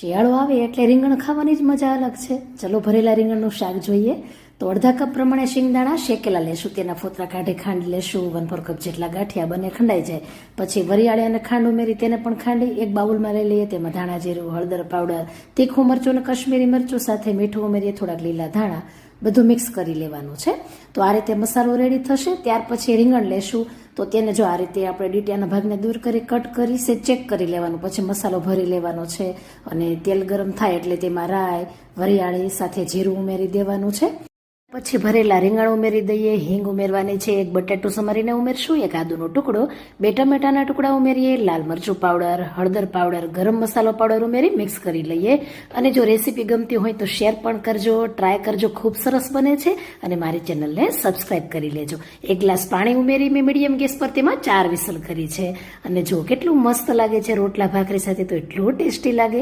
શિયાળો આવે એટલે રીંગણ ખાવાની જ મજા અલગ છે. ચલો ભરેલા રીંગણનું શાક જોઈએ. તો અડધા કપ પ્રમાણે શિંગદાણા શેકેલા લેશું, તેના ફોતરા કાઢી ખાંડી લેશું. 1/4 કપ જેટલા ગાંઠિયા બંને ખંડાઈ જાય પછી વરિયાળી અને ખાંડ ઉમેરી તેને પણ ખાંડી એક બાઉલમાં લઈ લઈએ. તેમાં ધાણા જીરું, હળદર પાવડર, તીખું મરચું અને કશ્મીરી મરચું સાથે મીઠું ઉમેરીએ, થોડાક લીલા ધાણા, બધું મિક્સ કરી લેવાનું છે. તો આ રીતે મસાલો રેડી થશે. ત્યાર પછી રીંગણ લેશું. તો તેને જો આ રીતે આપણે ડીટીયાના ભાગને દૂર કરી કટ કરી ચેક કરી લેવાનું. પછી મસાલો ભરી લેવાનો છે અને તેલ ગરમ થાય એટલે તેમાં રાઈ, વરિયાળી સાથે જીરું ઉમેરી દેવાનું છે. પછી ભરેલા રીંગણ ઉમેરી દઈએ. હિંગ ઉમેરવાની છે. એક બટાટું સમારીને ઉમેરશું. એક આદુનો ટુકડો, 2 ટમેટાના ટુકડા ઉમેરીએ. લાલ મરચું પાવડર, હળદર પાવડર, ગરમ મસાલો પાવડર ઉમેરી મિક્સ કરી લઈએ. અને જો રેસીપી ગમતી હોય તો શેર પણ કરજો, ટ્રાય કરજો. ખૂબ સરસ બને છે. અને મારી ચેનલને સબસ્ક્રાઇબ કરી લેજો. 1 ગ્લાસ પાણી ઉમેરી મેં મીડિયમ ગેસ પર તેમાં 4 વિસલ કરી છે. અને જો કેટલું મસ્ત લાગે છે રોટલા ભાખરી સાથે, તો એટલું ટેસ્ટી લાગે.